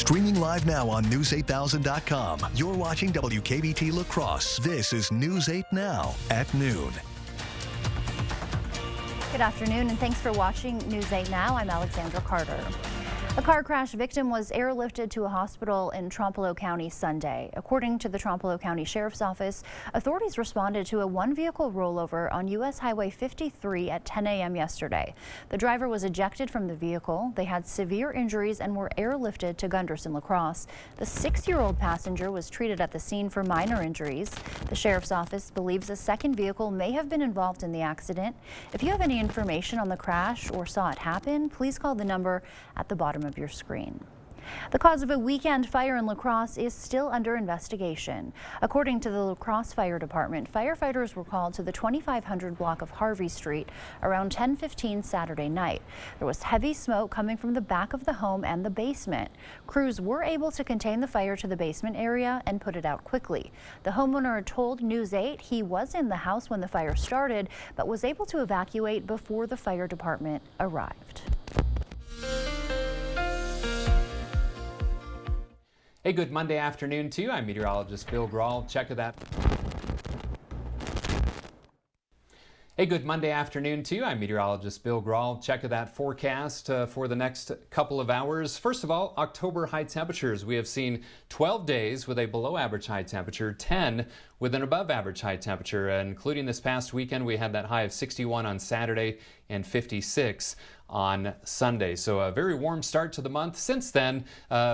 Streaming live now on News8000.com. You're watching WKBT La Crosse. This is News 8 Now at noon. Good afternoon and thanks for watching News 8 Now. I'm Alexandra Carter. A car crash victim was airlifted to a hospital in Trempealeau County Sunday. According to the Trempealeau County Sheriff's Office, authorities responded to a one-vehicle rollover on U.S. Highway 53 at 10 a.m. yesterday. The driver was ejected from the vehicle. They had severe injuries and were airlifted to Gunderson La Crosse. The 6-year-old passenger was treated at the scene for minor injuries. The Sheriff's Office believes a second vehicle may have been involved in the accident. If you have any information on the crash or saw it happen, please call the number at the bottom of your screen. The cause of a weekend fire in La Crosse is still under investigation. According to the La Crosse Fire Department, firefighters were called to the 2500 block of Harvey Street around 10:15 Saturday night. There was heavy smoke coming from the back of the home and the basement. Crews were able to contain the fire to the basement area and put it out quickly. The homeowner told News 8 he was in the house when the fire started, but was able to evacuate before the fire department arrived. Hey, good Monday afternoon to you. I'm meteorologist Bill Grawl. Check that. Hey, good Monday afternoon to you. I'm meteorologist Bill Grawl. Check that forecast for the next couple of hours. First of all, October high temperatures. We have seen 12 days with a below average high temperature, 10 with an above average high temperature, including this past weekend. We had that high of 61 on Saturday and 56 on Sunday. So a very warm start to the month. Since then,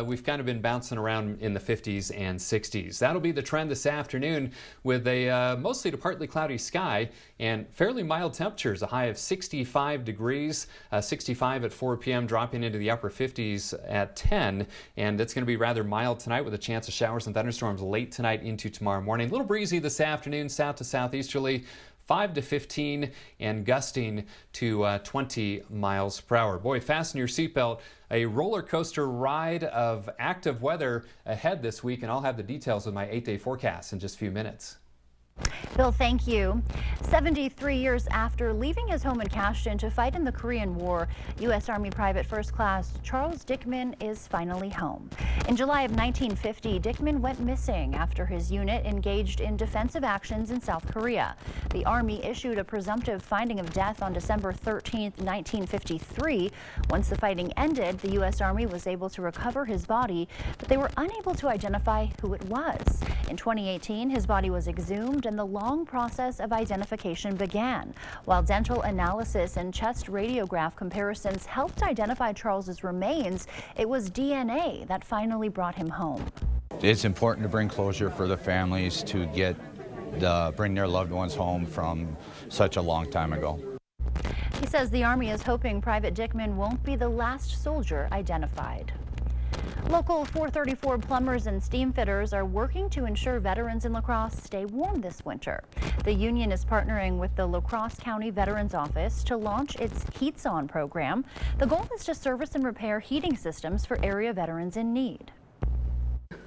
we've kind of been bouncing around in the 50s and 60s. That'll be the trend this afternoon with a mostly to partly cloudy sky and fairly mild temperatures. A high of 65 degrees, 65 at 4 p.m., dropping into the upper 50s at 10. And it's going to be rather mild tonight with a chance of showers and thunderstorms late tonight into tomorrow morning. A little breezy this afternoon, south to southeasterly. 5 to 15 and gusting to 20 miles per hour. Boy, fasten your seatbelt. A roller coaster ride of active weather ahead this week, and I'll have the details of my 8-day forecast in just a few minutes. Bill, thank you. 73 years after leaving his home in Cashton to fight in the Korean War, U.S. Army Private First Class Charles Dickman is finally home. In July of 1950, Dickman went missing after his unit engaged in defensive actions in South Korea. The Army issued a presumptive finding of death on December 13, 1953. Once the fighting ended, the U.S. Army was able to recover his body, but they were unable to identify who it was. In 2018, his body was exhumed and the long process of identification began. While dental analysis and chest radiograph comparisons helped identify Charles's remains, it was DNA that finally brought him home. It's important to bring closure for the families to bring their loved ones home from such a long time ago. He says the Army is hoping Private Dickman won't be the last soldier identified. Local 434 plumbers and steam fitters are working to ensure veterans in La Crosse stay warm this winter. The union is partnering with the La Crosse County Veterans Office to launch its Heats On program. The goal is to service and repair heating systems for area veterans in need.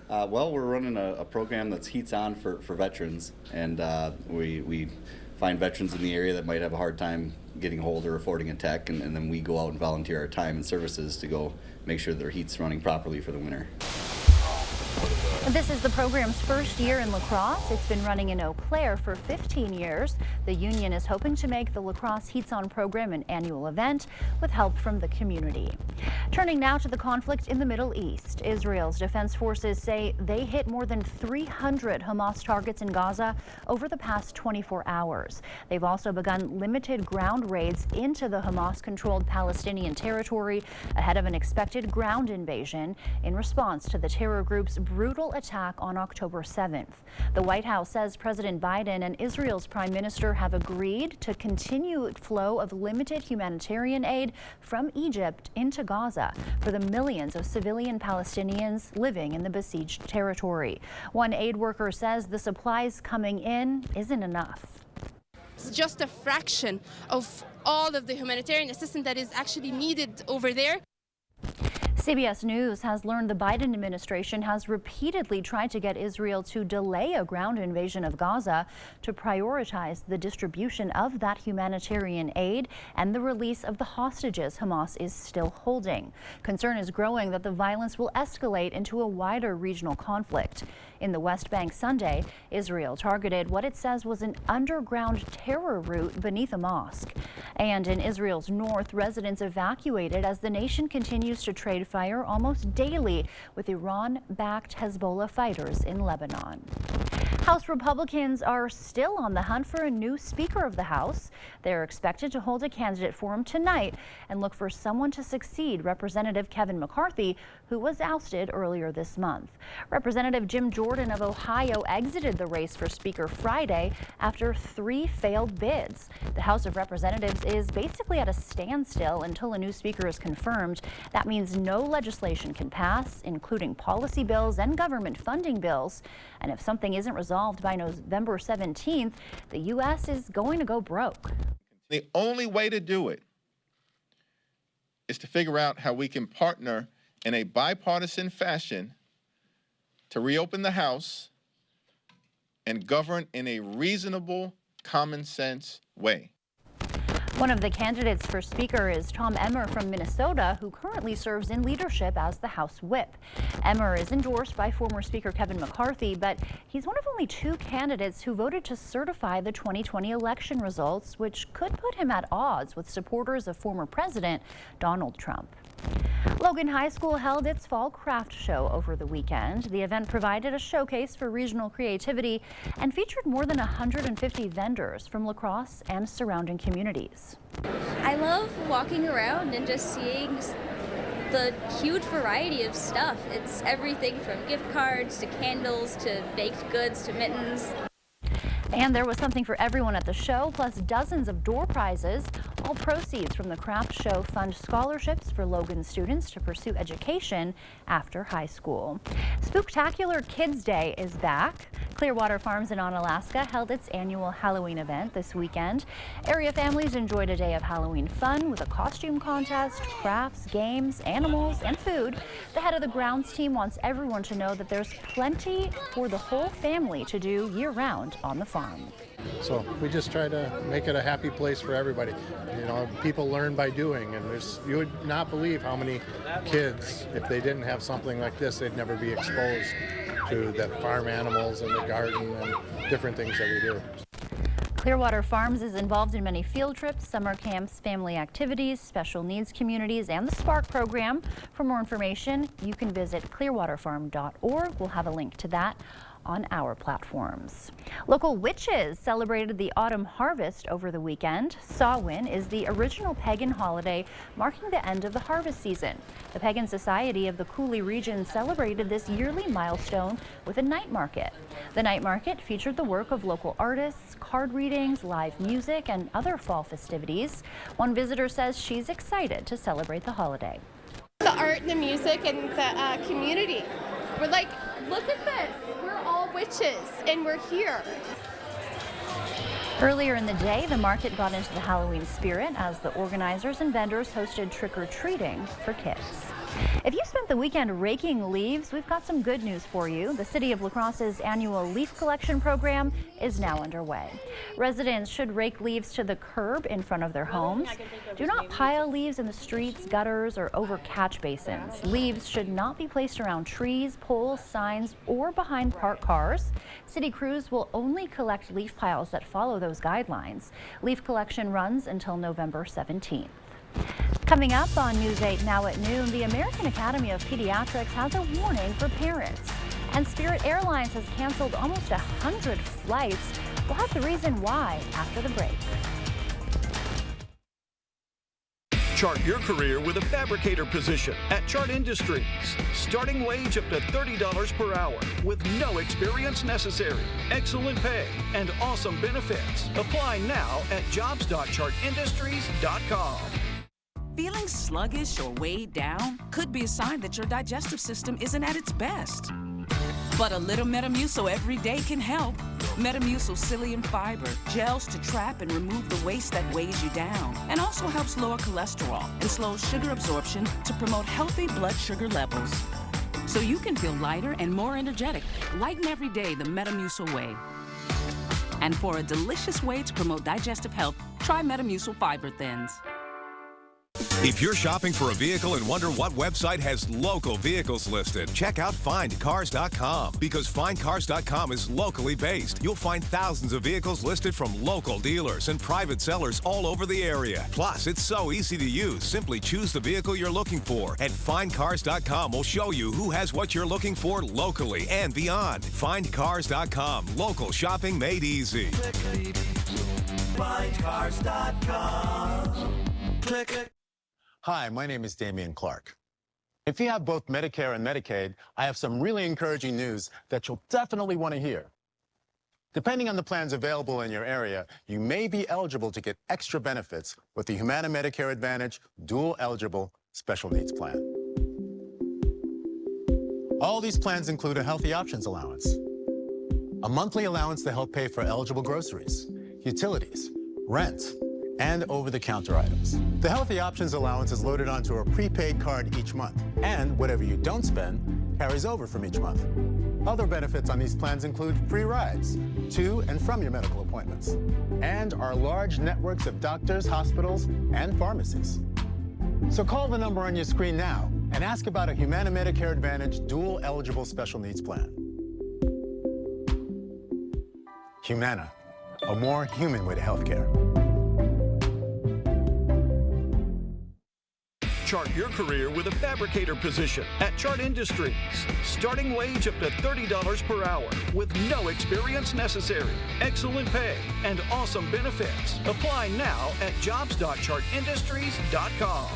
Well, we're running a program that's Heats On for veterans, and we find veterans in the area that might have a hard time getting hold or affording a tech, and then we go out and volunteer our time and services to go make sure their heat's running properly for the winter. This is the program's first year in La Crosse. It's been running in Eau Claire for 15 years. The union is hoping to make the La Crosse Heats On program an annual event with help from the community. Turning now to the conflict in the Middle East. Israel's defense forces say they hit more than 300 Hamas targets in Gaza over the past 24 hours. They've also begun limited ground raids into the Hamas-controlled Palestinian territory ahead of an expected ground invasion in response to the terror group's brutal attack on October 7th. The White House says President Biden and Israel's Prime Minister have agreed to continue flow of limited humanitarian aid from Egypt into Gaza for the millions of civilian Palestinians living in the besieged territory. One aid worker says the supplies coming in isn't enough. It's just a fraction of all of the humanitarian assistance that is actually needed over there. CBS News has learned the Biden administration has repeatedly tried to get Israel to delay a ground invasion of Gaza to prioritize the distribution of that humanitarian aid and the release of the hostages Hamas is still holding. Concern is growing that the violence will escalate into a wider regional conflict. In the West Bank Sunday, Israel targeted what it says was an underground terror route beneath a mosque. And in Israel's north, residents evacuated as the nation continues to trade fire almost daily with Iran-backed Hezbollah fighters in Lebanon. House Republicans are still on the hunt for a new Speaker of the House. They're expected to hold a candidate forum tonight and look for someone to succeed Representative Kevin McCarthy, who was ousted earlier this month. Representative Jim Jordan of Ohio exited the race for Speaker Friday after 3 failed bids. The House of Representatives is basically at a standstill until a new Speaker is confirmed. That means no legislation can pass, including policy bills and government funding bills. And if something isn't resolved by November 17th, the U.S. is going to go broke. The only way to do it is to figure out how we can partner in a bipartisan fashion to reopen the House and govern in a reasonable, common sense way. One of the candidates for Speaker is Tom Emmer from Minnesota, who currently serves in leadership as the House Whip. Emmer is endorsed by former Speaker Kevin McCarthy, but he's one of only 2 candidates who voted to certify the 2020 election results, which could put him at odds with supporters of former President Donald Trump. Logan High School held its fall craft show over the weekend. The event provided a showcase for regional creativity and featured more than 150 vendors from La Crosse and surrounding communities. I love walking around and just seeing the huge variety of stuff. It's everything from gift cards to candles to baked goods to mittens. And there was something for everyone at the show, plus dozens of door prizes. All proceeds from the craft show fund scholarships for Logan students to pursue education after high school. Spooktacular Kids Day is back. Clearwater Farms in Onalaska held its annual Halloween event this weekend. Area families enjoyed a day of Halloween fun with a costume contest, crafts, games, animals, and food. The head of the grounds team wants everyone to know that there's plenty for the whole family to do year-round on the farm. So we just try to make it a happy place for everybody. You know, people learn by doing, and you would not believe how many kids, if they didn't have something like this, they'd never be exposed to the farm animals and the garden and different things that we do. Clearwater Farms is involved in many field trips, summer camps, family activities, special needs communities, and the Spark program. For more information, you can visit clearwaterfarm.org. We'll have a link to that on our platforms. Local witches celebrated the autumn harvest over the weekend. Samhain is the original pagan holiday marking the end of the harvest season. The Pagan Society of the Cooley region celebrated this yearly milestone with a night market. The night market featured the work of local artists, card readings, live music, and other fall festivities. One visitor says she's excited to celebrate the holiday. The art, the music, and the community. We're like, look at this. We're all witches, and we're here. Earlier in the day, the market got into the Halloween spirit as the organizers and vendors hosted trick-or-treating for kids. If you spent the weekend raking leaves, we've got some good news for you. The City of La Crosse's annual leaf collection program is now underway. Residents should rake leaves to the curb in front of their homes. Do not pile leaves in the streets, gutters, or over catch basins. Leaves should not be placed around trees, poles, signs, or behind parked cars. City crews will only collect leaf piles that follow those guidelines. Leaf collection runs until November 17th. Coming up on News 8 now at noon, the American Academy of Pediatrics has a warning for parents. And Spirit Airlines has canceled almost 100 flights. We'll have the reason why after the break. Chart your career with a fabricator position at Chart Industries. Starting wage up to $30 per hour with no experience necessary. Excellent pay and awesome benefits. Apply now at jobs.chartindustries.com. Feeling sluggish or weighed down could be a sign that your digestive system isn't at its best. But a little Metamucil every day can help. Metamucil psyllium fiber gels to trap and remove the waste that weighs you down, and also helps lower cholesterol and slows sugar absorption to promote healthy blood sugar levels. So you can feel lighter and more energetic. Lighten every day the Metamucil way. And for a delicious way to promote digestive health, try Metamucil Fiber Thins. If you're shopping for a vehicle and wonder what website has local vehicles listed, check out FindCars.com, because FindCars.com is locally based. You'll find thousands of vehicles listed from local dealers and private sellers all over the area. Plus, it's so easy to use. Simply choose the vehicle you're looking for, and FindCars.com will show you who has what you're looking for locally and beyond. FindCars.com, local shopping made easy. FindCars.com. Click. Hi, my name is Damian Clark. If you have both Medicare and Medicaid, I have some really encouraging news that you'll definitely want to hear. Depending on the plans available in your area, you may be eligible to get extra benefits with the Humana Medicare Advantage Dual Eligible Special Needs Plan. All these plans include a Healthy Options allowance, a monthly allowance to help pay for eligible groceries, utilities, rent, and over-the-counter items. The Healthy Options allowance is loaded onto a prepaid card each month, and whatever you don't spend carries over from each month. Other benefits on these plans include free rides to and from your medical appointments, and our large networks of doctors, hospitals, and pharmacies. So call the number on your screen now and ask about a Humana Medicare Advantage Dual Eligible Special Needs Plan. Humana, a more human way to healthcare. Chart your career with a fabricator position at Chart Industries. Starting wage up to $30 per hour with no experience necessary. Excellent pay and awesome benefits. Apply now at jobs.chartindustries.com.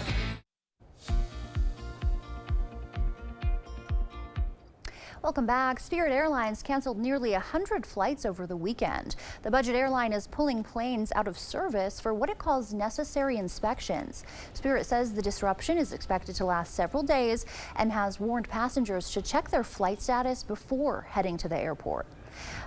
Welcome back. Spirit Airlines canceled nearly 100 flights over the weekend. The budget airline is pulling planes out of service for what it calls necessary inspections. Spirit says the disruption is expected to last several days and has warned passengers to check their flight status before heading to the airport.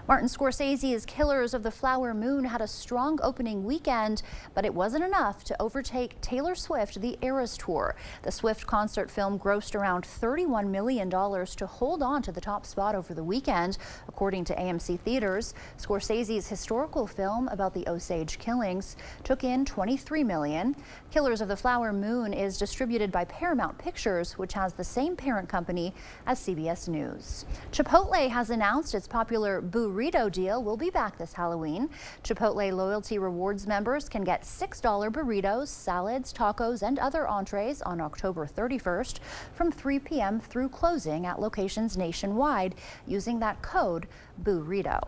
Martin Scorsese's Killers of the Flower Moon had a strong opening weekend, but it wasn't enough to overtake Taylor Swift, the Eras Tour. The Swift concert film grossed around $31 million to hold on to the top spot over the weekend, according to AMC Theaters. Scorsese's historical film about the Osage killings took in $23 million. Killers of the Flower Moon is distributed by Paramount Pictures, which has the same parent company as CBS News. Chipotle has announced its popular burrito deal will be back this Halloween. Chipotle Loyalty Rewards members can get $6 burritos, salads, tacos, and other entrees on October 31st from 3 p.m. through closing at locations nationwide using that code burrito.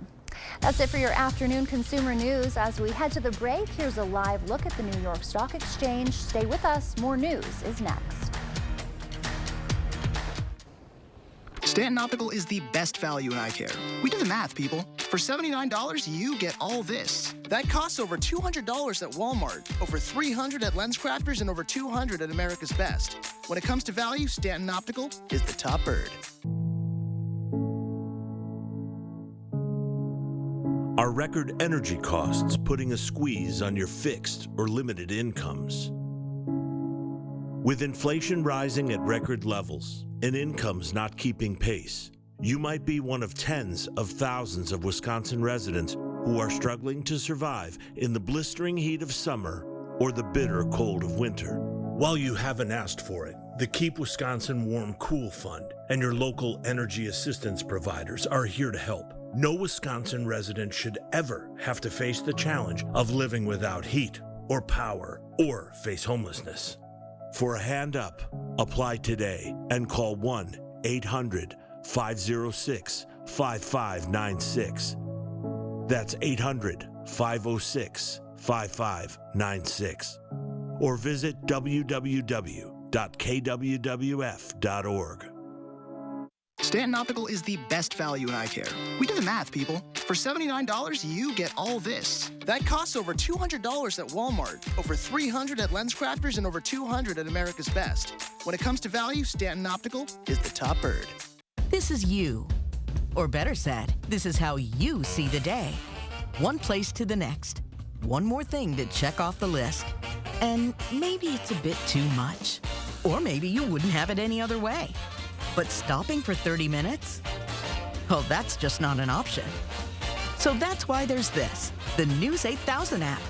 That's it for your afternoon consumer news. As we head to the break, here's a live look at the New York Stock Exchange. Stay with us. More news is next. Stanton Optical is the best value in eye care. We do the math, people. For $79, you get all this. That costs over $200 at Walmart, over $300 at LensCrafters, and over $200 at America's Best. When it comes to value, Stanton Optical is the top bird. Are record energy costs putting a squeeze on your fixed or limited incomes? With inflation rising at record levels and incomes not keeping pace, you might be one of tens of thousands of Wisconsin residents who are struggling to survive in the blistering heat of summer or the bitter cold of winter. While you haven't asked for it, the Keep Wisconsin Warm Cool Fund and your local energy assistance providers are here to help. No Wisconsin resident should ever have to face the challenge of living without heat or power or face homelessness. For a hand up, apply today and call 1-800-506-5596. That's 800-506-5596. Or visit www.kwwf.org. Stanton Optical is the best value in eye care. We do the math, people. For $79, you get all this. That costs over $200 at Walmart, over $300 at LensCrafters, and over $200 at America's Best. When it comes to value, Stanton Optical is the top bird. This is you. Or better said, this is how you see the day. One place to the next. One more thing to check off the list. And maybe it's a bit too much. Or maybe you wouldn't have it any other way. But stopping for 30 minutes? Well, that's just not an option. So that's why there's this, the News 8000 app.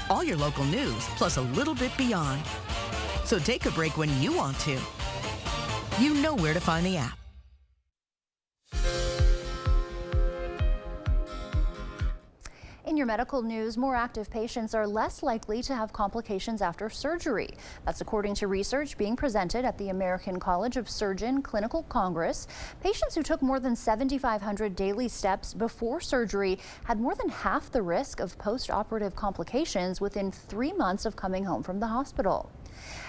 All your local news, plus a little bit beyond. So take a break when you want to. You know where to find the app. In your medical news, more active patients are less likely to have complications after surgery. That's according to research being presented at the American College of Surgeon Clinical Congress. Patients who took more than 7,500 daily steps before surgery had more than half the risk of post-operative complications within 3 months of coming home from the hospital.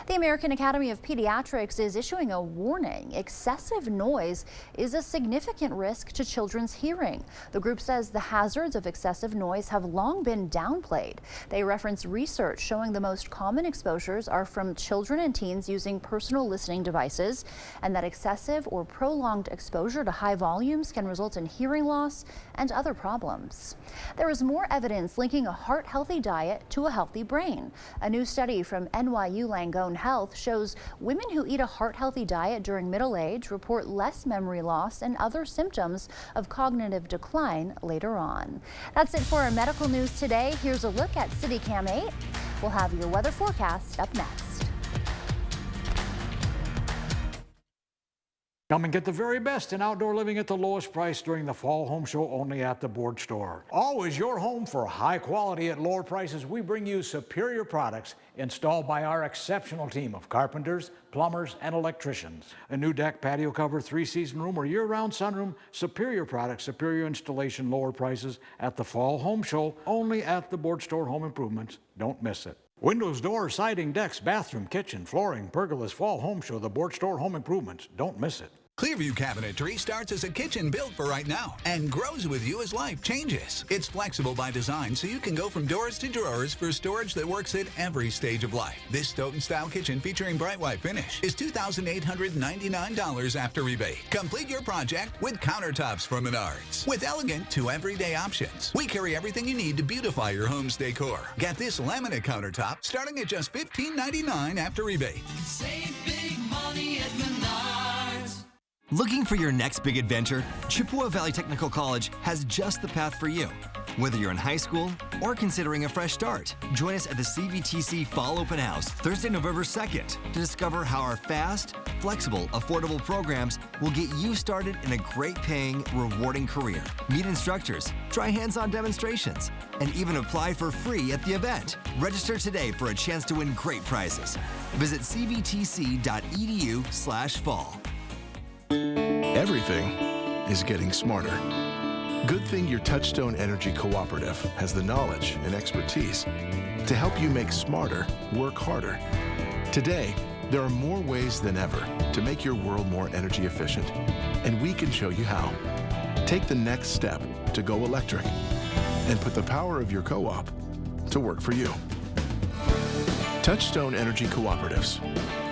The American Academy of Pediatrics is issuing a warning. Excessive noise is a significant risk to children's hearing. The group says the hazards of excessive noise have long been downplayed. They reference research showing the most common exposures are from children and teens using personal listening devices, and that excessive or prolonged exposure to high volumes can result in hearing loss and other problems. There is more evidence linking a heart-healthy diet to a healthy brain. A new study from NYU Langone Health shows women who eat a heart-healthy diet during middle age report less memory loss and other symptoms of cognitive decline later on. That's it for our medical news today. Here's a look at CityCam 8. We'll have your weather forecast up next. Come and get the very best in outdoor living at the lowest price during the Fall Home Show only at the Board Store. Always your home for high quality at lower prices. We bring you superior products installed by our exceptional team of carpenters, plumbers, and electricians. A new deck, patio cover, 3-season room, or year-round sunroom. Superior products, superior installation, lower prices at the Fall Home Show only at the Board Store Home Improvements. Don't miss it. Windows, doors, siding, decks, bathroom, kitchen, flooring, pergolas, Fall Home Show, the Board Store Home Improvements. Don't miss it. Clearview Cabinetry starts as a kitchen built for right now and grows with you as life changes. It's flexible by design, so you can go from doors to drawers for storage that works at every stage of life. This Stoughton-style kitchen featuring bright white finish is $2,899 after rebate. Complete your project with countertops from Menards. With elegant to everyday options, we carry everything you need to beautify your home's decor. Get this laminate countertop starting at just $15.99 after rebate. Save big money at Menards. Looking for your next big adventure? Chippewa Valley Technical College has just the path for you. Whether you're in high school or considering a fresh start, join us at the CVTC Fall Open House Thursday, November 2nd to discover how our fast, flexible, affordable programs will get you started in a great paying, rewarding career. Meet instructors, try hands-on demonstrations, and even apply for free at the event. Register today for a chance to win great prizes. Visit cvtc.edu/fall. Everything is getting smarter. Good thing your Touchstone Energy Cooperative has the knowledge and expertise to help you make smarter, work harder. Today, there are more ways than ever to make your world more energy efficient, and we can show you how. Take the next step to go electric and put the power of your co-op to work for you. Touchstone Energy Cooperatives,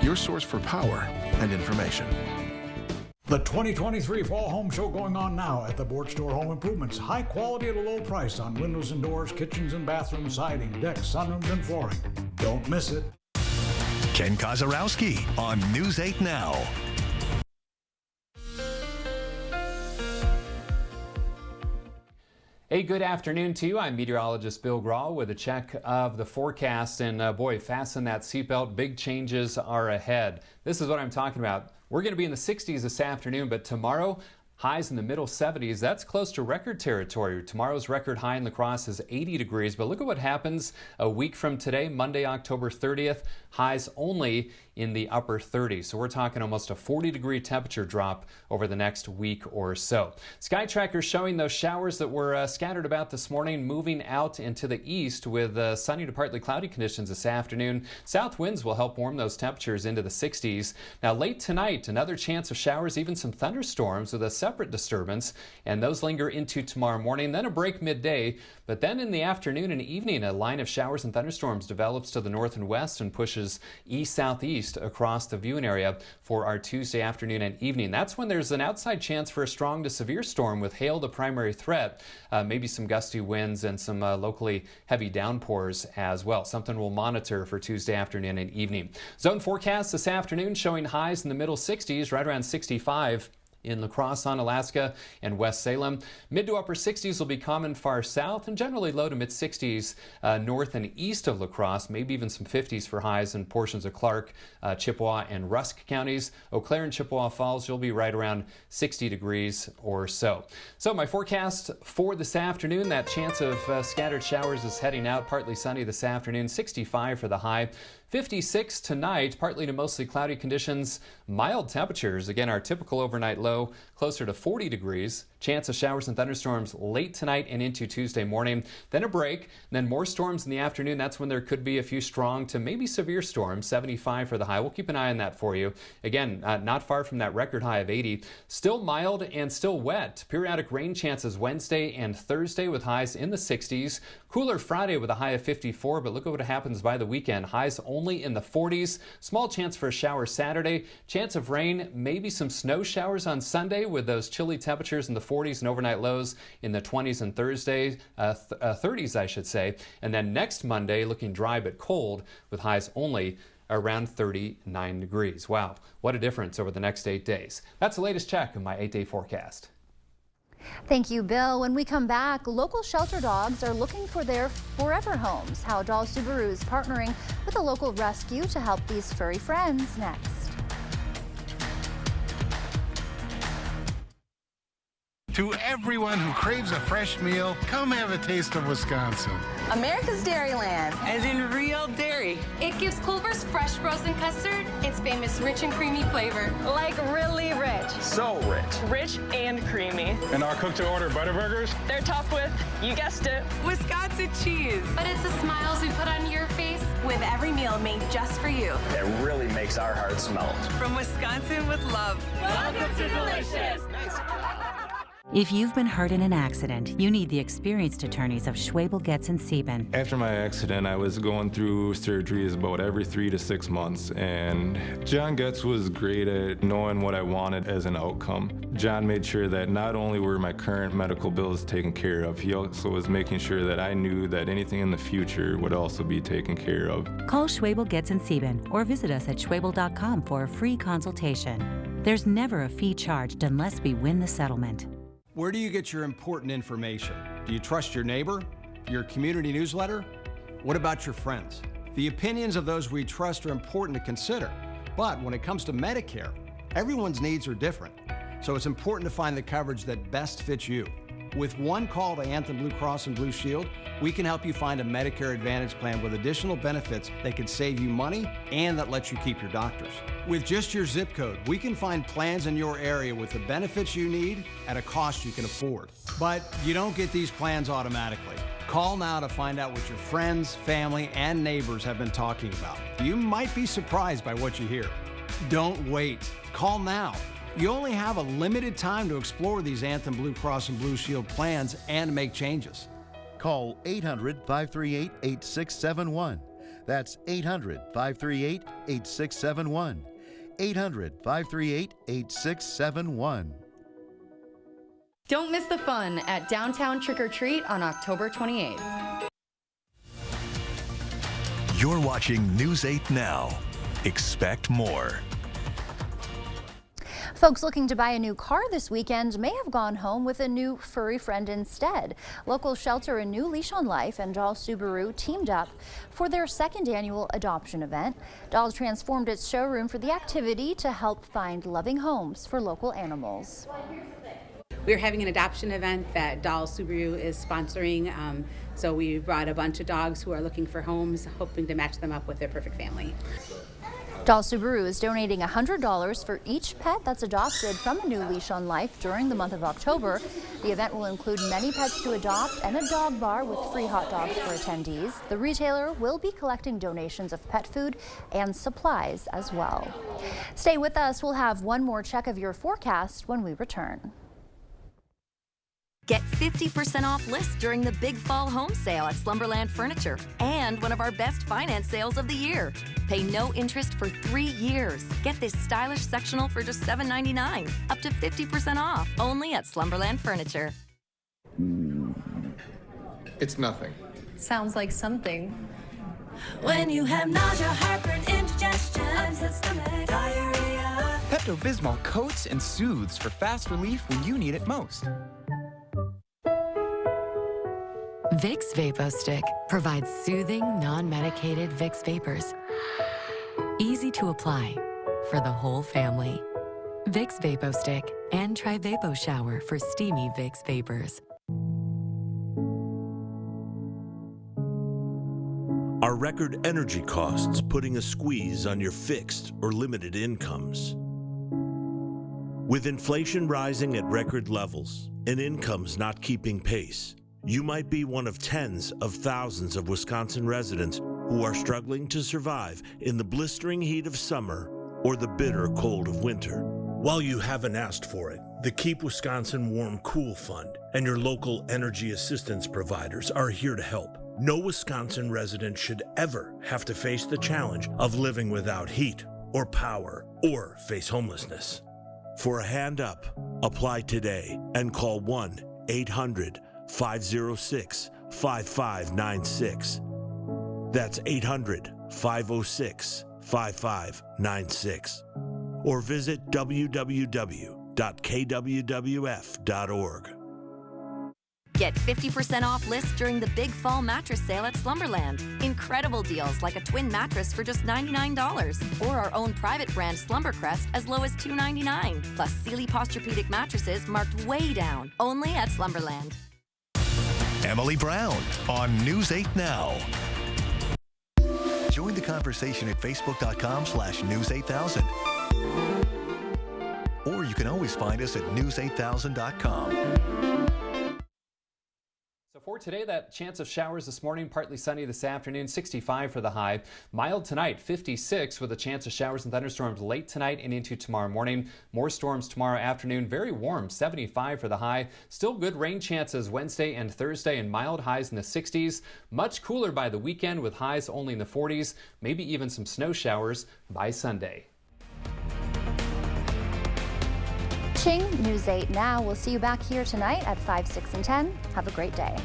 your source for power and information. The 2023 Fall Home Show going on now at the Board Store Home Improvements. High quality at a low price on windows and doors, kitchens and bathrooms, siding, decks, sunrooms, and flooring. Don't miss it. Ken Kozarowski on News 8 Now. Hey, good afternoon to you. I'm meteorologist Bill Grahl with a check of the forecast. And boy, fasten that seatbelt. Big changes are ahead. This is what I'm talking about. We're going to be in the 60s this afternoon, but tomorrow, highs in the middle 70s. That's close to record territory. Tomorrow's record high in La Crosse is 80 degrees. But look at what happens a week from today, Monday, October 30th. Highs only in the upper 30s. So we're talking almost a 40-degree temperature drop over the next week or so. Sky Tracker showing those showers that were scattered about this morning moving out into the east with sunny to partly cloudy conditions this afternoon. South winds will help warm those temperatures into the 60s. Now late tonight, another chance of showers, even some thunderstorms with a separate disturbance, and those linger into tomorrow morning. Then a break midday, but then in the afternoon and evening, a line of showers and thunderstorms develops to the north and west and pushes east-southeast northeast across the viewing area for our Tuesday afternoon and evening. That's when there's an outside chance for a strong to severe storm with hail the primary threat, maybe some gusty winds and some locally heavy downpours as well. Something we'll monitor for Tuesday afternoon and evening. Zone forecast this afternoon showing highs in the middle 60s, right around 65. In La Crosse, Onalaska, and West Salem. Mid to upper 60s will be common far south and generally low to mid 60s north and east of La Crosse, maybe even some 50s for highs in portions of Clark, Chippewa, and Rusk counties. Eau Claire and Chippewa Falls, you'll be right around 60 degrees or so. So my forecast for this afternoon, that chance of scattered showers is heading out. Partly sunny this afternoon, 65 for the high. 56 tonight, partly to mostly cloudy conditions. Mild temperatures, again, our typical overnight low, closer to 40 degrees. Chance of showers and thunderstorms late tonight and into Tuesday morning. Then a break, and then more storms in the afternoon. That's when there could be a few strong to maybe severe storms, 75 for the high. We'll keep an eye on that for you. Again, not far from that record high of 80. Still mild and still wet. Periodic rain chances Wednesday and Thursday with highs in the 60s. Cooler Friday with a high of 54, but look at what happens by the weekend. Highs only in the 40s. Small chance for a shower Saturday. Chance of rain, maybe some snow showers on Sunday with those chilly temperatures in the 40s and overnight lows in the 20s and Thursday, 30s, I should say. And then next Monday, looking dry but cold with highs only around 39 degrees. Wow, what a difference over the next 8 days. That's the latest check of my 8-day forecast. Thank you, Bill. When we come back, local shelter dogs are looking for their forever homes. How Dahl Subaru is partnering with a local rescue to help these furry friends next. To everyone who craves a fresh meal, come have a taste of Wisconsin. America's Dairyland, as in real dairy. It gives Culver's fresh frozen custard its famous rich and creamy flavor. Like really rich. So rich. Rich and creamy. And our cook-to-order Butterburgers? They're topped with, you guessed it, Wisconsin cheese. But it's the smiles we put on your face With every meal made just for you. It really makes our hearts melt. From Wisconsin with love. Welcome to Delicious. If you've been hurt in an accident, you need the experienced attorneys of Schwabel, Getz & Sieben. After my accident, I was going through surgeries about every 3 to 6 months, and John Getz was great at knowing what I wanted as an outcome. John made sure that not only were my current medical bills taken care of, he also was making sure that I knew that anything in the future would also be taken care of. Call Schwabel, Getz & Sieben or visit us at schwabel.com for a free consultation. There's never a fee charged unless we win the settlement. Where do you get your important information? Do you trust your neighbor? Your community newsletter? What about your friends? The opinions of those we trust are important to consider. But when it comes to Medicare, everyone's needs are different. So it's important to find the coverage that best fits you. With one call to Anthem Blue Cross and Blue Shield, we can help you find a Medicare Advantage plan with additional benefits that can save you money and that lets you keep your doctors. With just your zip code, we can find plans in your area with the benefits you need at a cost you can afford. But you don't get these plans automatically. Call now to find out what your friends, family, and neighbors have been talking about. You might be surprised by what you hear. Don't wait. Call now. You only have a limited time to explore these Anthem Blue Cross and Blue Shield plans and make changes. Call 800-538-8671. That's 800-538-8671. 800-538-8671. Don't miss the fun at Downtown Trick or Treat on October 28th. You're watching News 8 Now. Expect more. Folks looking to buy a new car this weekend may have gone home with a new furry friend instead. Local shelter A New Leash on Life and Dahl Subaru teamed up for their second annual adoption event. Dahl transformed its showroom for the activity to help find loving homes for local animals. We're having an adoption event that Dahl Subaru is sponsoring. So we brought a bunch of dogs who are looking for homes, hoping to match them up with their perfect family. Dahl Subaru is donating $100 for each pet that's adopted from A New Leash on Life during the month of October. The event will include many pets to adopt and a dog bar with free hot dogs for attendees. The retailer will be collecting donations of pet food and supplies as well. Stay with us. We'll have one more check of your forecast when we return. Get 50% off lists during the big fall home sale at Slumberland Furniture and one of our best finance sales of the year. Pay no interest for 3 years. Get this stylish sectional for just $7.99, up to 50% off, only at Slumberland Furniture. It's nothing. Sounds like something. When you have nausea, heartburn, indigestion, upset stomach, diarrhea. Pepto-Bismol coats and soothes for fast relief when you need it most. Vicks VapoStick provides soothing, non-medicated Vicks Vapors. Easy to apply for the whole family. Vicks VapoStick and try Vapo Shower for steamy Vicks Vapors. Are record energy costs putting a squeeze on your fixed or limited incomes? With inflation rising at record levels and incomes not keeping pace, you might be one of tens of thousands of Wisconsin residents who are struggling to survive in the blistering heat of summer or the bitter cold of winter. While you haven't asked for it, the Keep Wisconsin Warm Cool Fund and your local energy assistance providers are here to help. No Wisconsin resident should ever have to face the challenge of living without heat or power or face homelessness. For a hand up, apply today and call 1-800-506-5596. That's 800-506-5596. Or visit www.kwwf.org. Get 50% off lists during the big fall mattress sale at Slumberland. Incredible deals like a twin mattress for just $99, or our own private brand Slumbercrest as low as $299. Plus Sealy Posturepedic mattresses marked way down, only at Slumberland. Emily Brown on News 8 Now. Join the conversation at facebook.com/news8000. Or you can always find us at news8000.com. So for today, that chance of showers this morning, partly sunny this afternoon, 65 for the high. Mild tonight, 56 with a chance of showers and thunderstorms late tonight and into tomorrow morning. More storms tomorrow afternoon, very warm, 75 for the high. Still good rain chances Wednesday and Thursday and mild highs in the 60s. Much cooler by the weekend with highs only in the 40s, maybe even some snow showers by Sunday. News 8 Now. We'll see you back here tonight at 5, 6, and 10. Have a great day.